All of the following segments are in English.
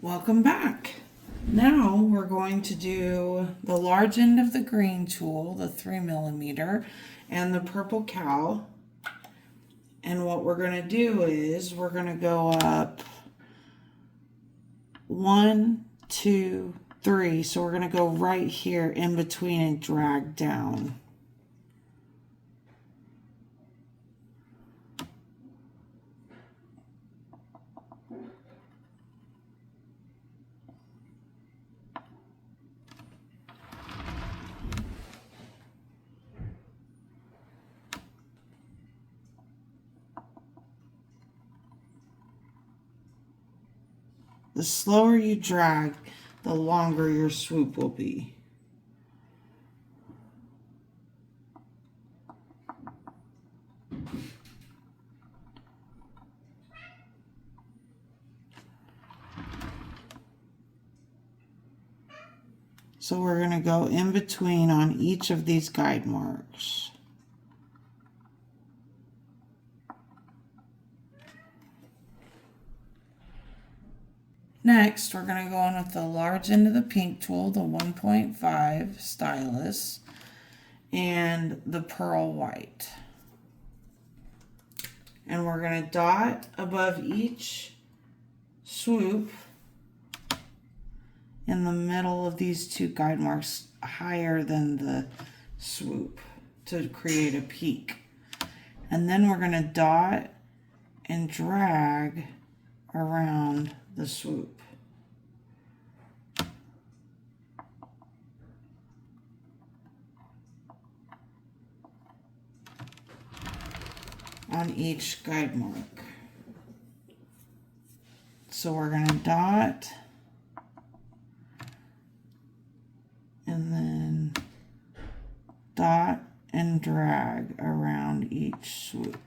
Welcome back. Now we're going to do the large end of the green tool, the 3mm, and the purple cow. And what we're going to do is we're going to go up 1, 2, 3. So we're going to go right here in between and drag down. The slower you drag, the longer your swoop will be. So we're going to go in between on each of these guide marks. Next, we're going to go in with the large end of the pink tool, the 1.5 stylus, and the pearl white. And we're going to dot above each swoop in the middle of these two guide marks higher than the swoop to create a peak. And then we're going to dot and drag around the swoop. On each guide mark. So we're going to dot and then dot and drag around each swoop.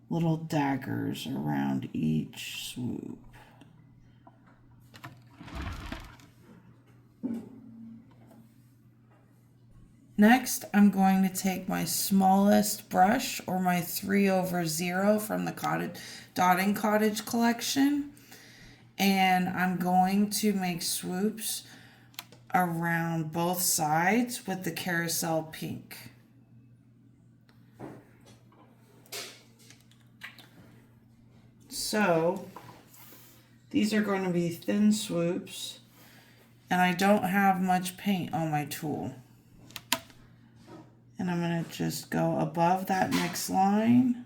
Little daggers around each swoop. Next, I'm going to take my smallest brush, or my 3/0 from the Dotting Cottage collection, and I'm going to make swoops around both sides with the carousel pink. So these are going to be thin swoops, and I don't have much paint on my tool. And I'm going to just go above that next line.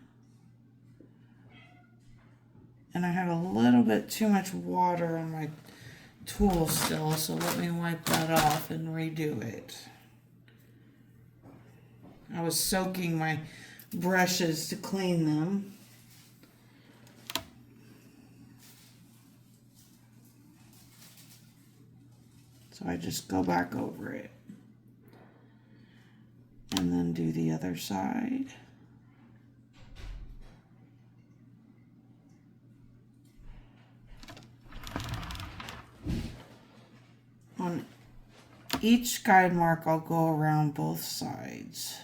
And I have a little bit too much water on my tool still, so let me wipe that off and redo it. I was soaking my brushes to clean them. So I just go back over it. And then do the other side. On each guide mark, I'll go around both sides.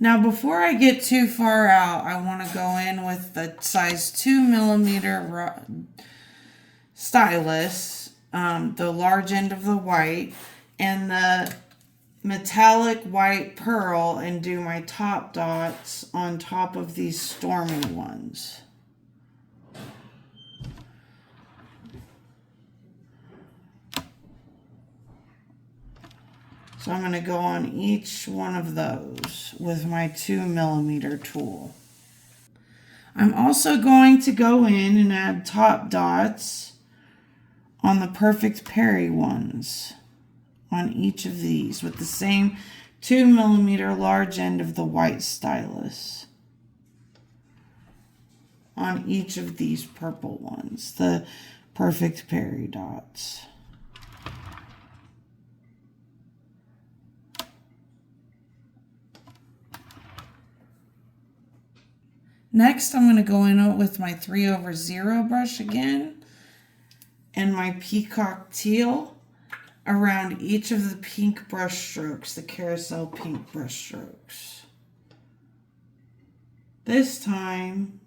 Now, before I get too far out, I want to go in with the size 2mm stylus, the large end of the white, and the metallic white pearl, and do my top dots on top of these stormy ones. So I'm going to go on each one of those with my 2mm tool. I'm also going to go in and add top dots on the Perfect Perry ones on each of these with the same 2mm large end of the white stylus on each of these purple ones, the Perfect Perry dots. Next, I'm going to go in with my 3/0 brush again and my peacock teal around each of the pink brush strokes, the carousel pink brush strokes. This time,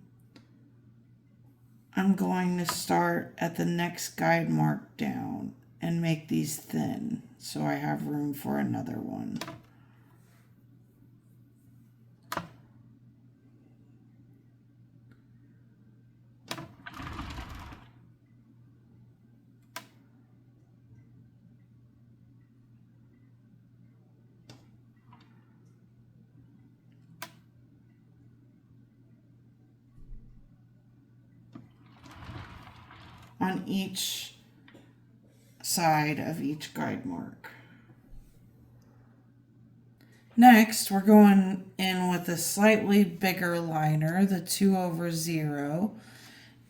I'm going to start at the next guide mark down and make these thin so I have room for another one. On each side of each guide mark. Next, we're going in with a slightly bigger liner, the 2/0,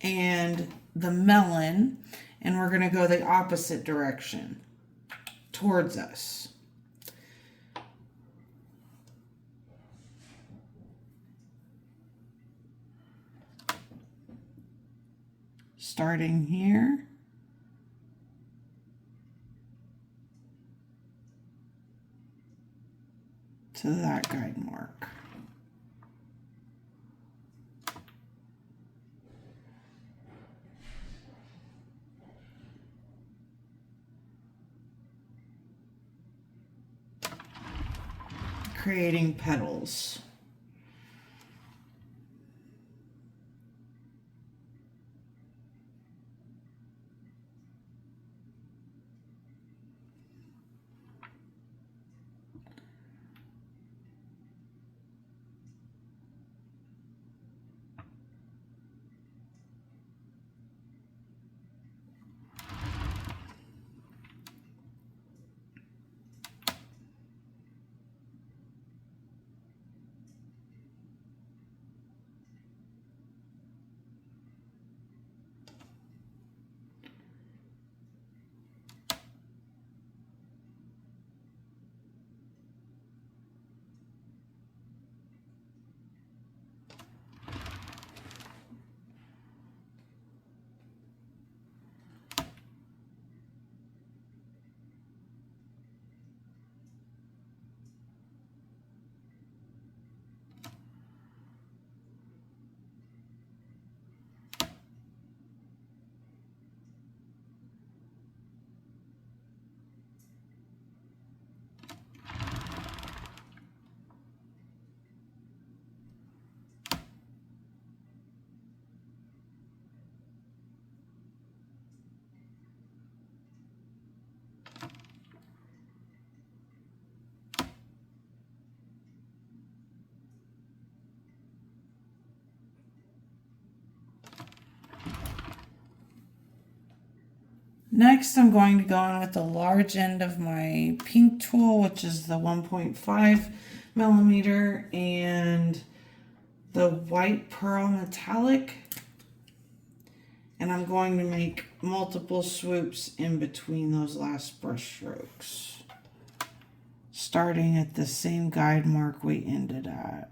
and the melon, and we're going to go the opposite direction towards us. Starting here. To that guide mark. Creating petals. Next, I'm going to go in with the large end of my pink tool, which is the 1.5mm, and the white pearl metallic. And I'm going to make multiple swoops in between those last brush strokes, starting at the same guide mark we ended at.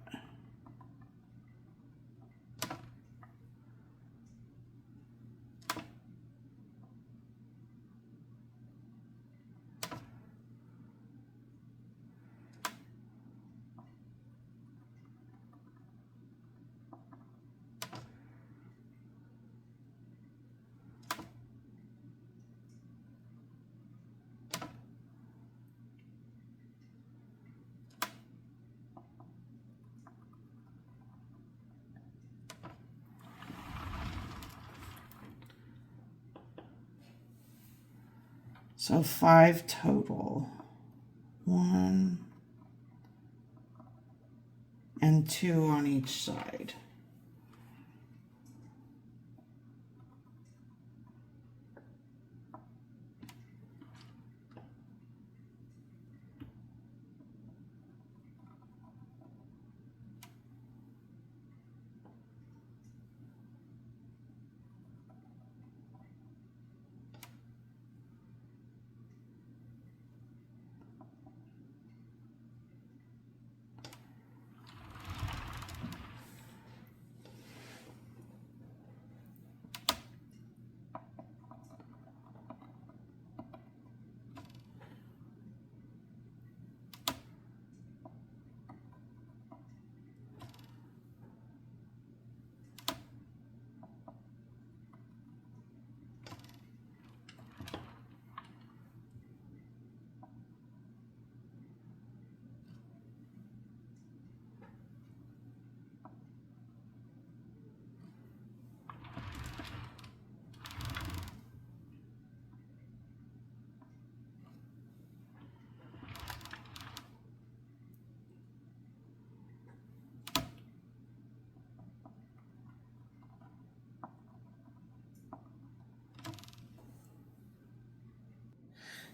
So 5 total. 1 and 2 on each side.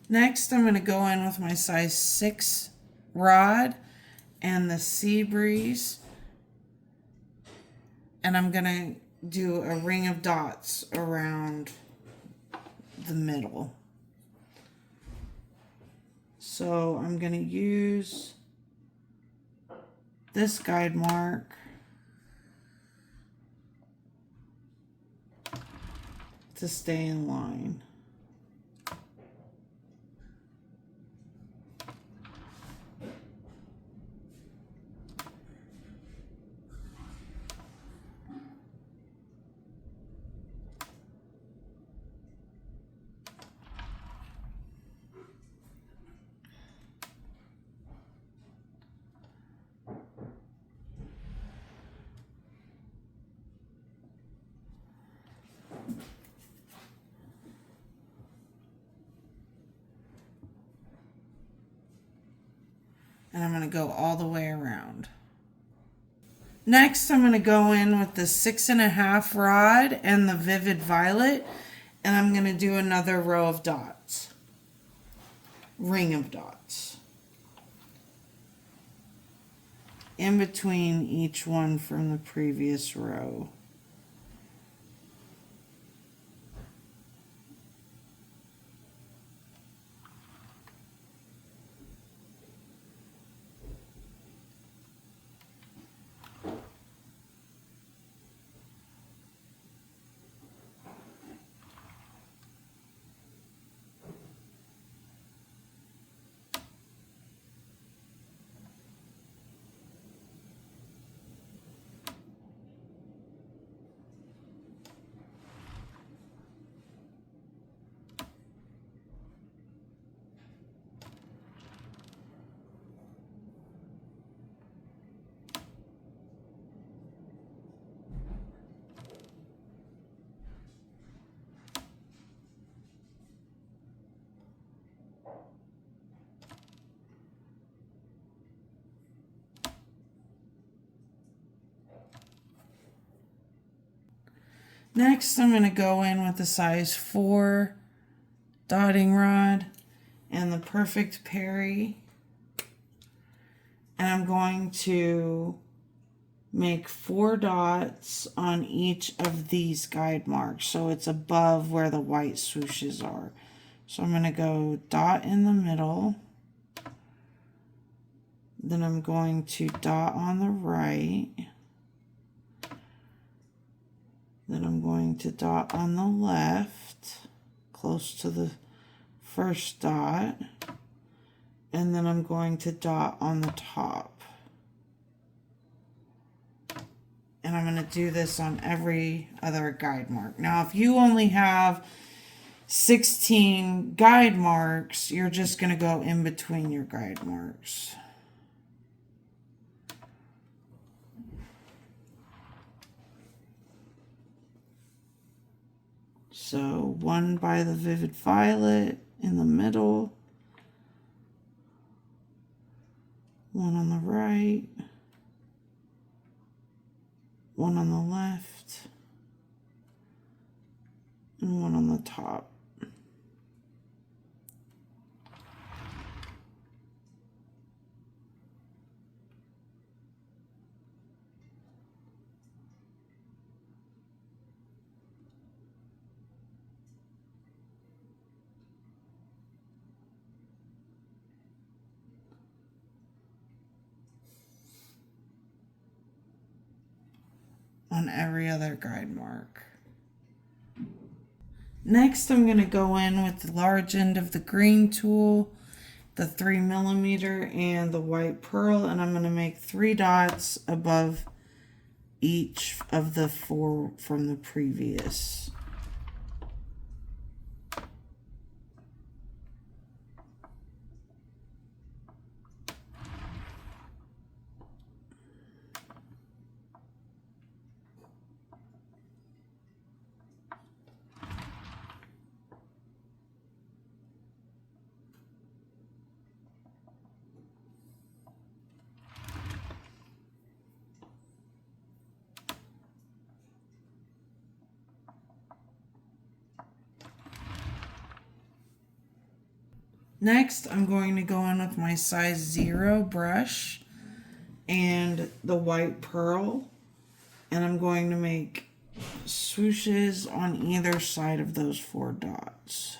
Next, I'm going to go in with my size 6 rod and the Sea Breeze, and I'm going to do a ring of dots around the middle. So I'm going to use this guide mark to stay in line. And I'm going to go all the way around. Next, I'm going to go in with the 6.5 rod and the Vivid Violet, and I'm going to do another row of dots, ring of dots, in between each one from the previous row. Next, I'm going to go in with the size 4 dotting rod and the Perfect Perry. And I'm going to make 4 dots on each of these guide marks, so it's above where the white swooshes are. So I'm going to go dot in the middle. Then I'm going to dot on the right. Then I'm going to dot on the left, close to the first dot. And then I'm going to dot on the top. And I'm going to do this on every other guide mark. Now, if you only have 16 guide marks, you're just going to go in between your guide marks. So 1 by the Vivid Violet in the middle, 1 on the right, 1 on the left, and 1 on the top. On every other guide mark. Next, I'm going to go in with the large end of the green tool, the 3mm, and the white pearl, and I'm going to make 3 dots above each of the 4 from the previous. Next, I'm going to go in with my size 0 brush and the white pearl, and I'm going to make swooshes on either side of those 4 dots.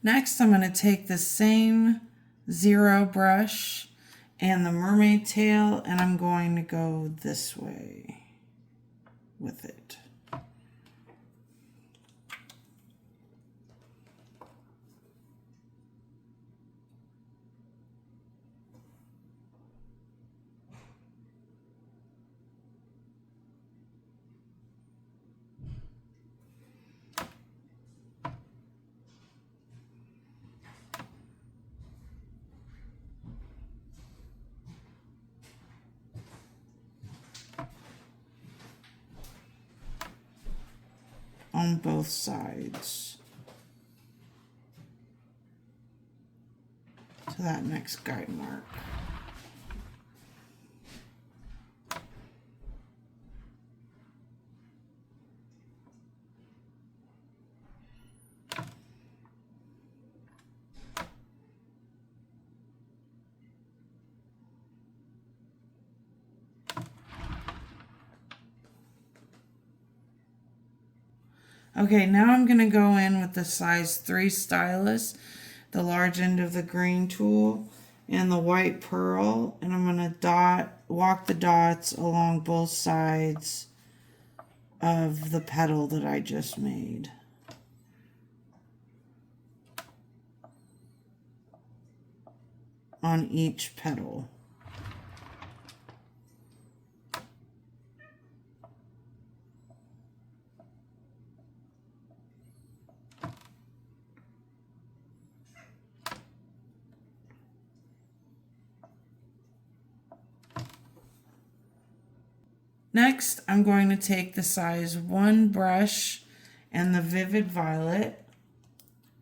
Next, I'm going to take the same 0 brush and the mermaid tail, and I'm going to go this way with it. On both sides to that next guide mark. Okay, now I'm going to go in with the size 3 stylus, the large end of the green tool, and the white pearl, and I'm going to walk the dots along both sides of the petal that I just made. On each petal. Next, I'm going to take the size 1 brush and the vivid violet,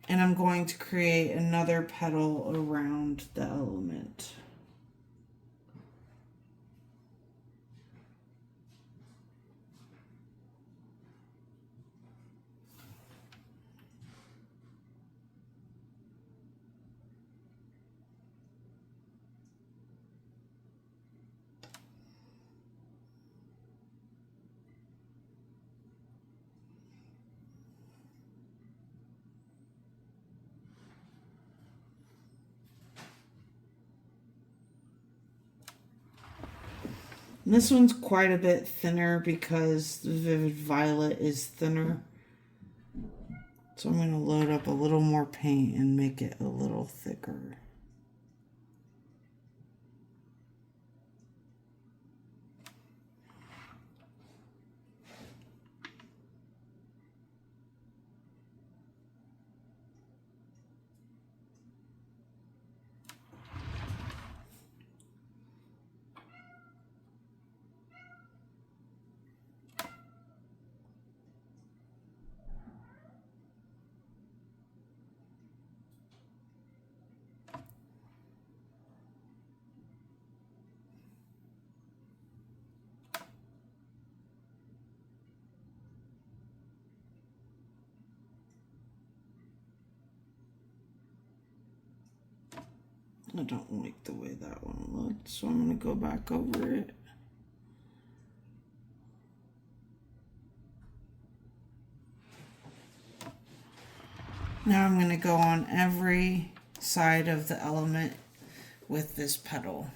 and I'm going to create another petal around the element. This one's quite a bit thinner because the vivid violet is thinner. So I'm going to load up a little more paint and make it a little thicker. I don't like the way that one looked, so I'm going to go back over it. Now I'm going to go on every side of the element with this petal.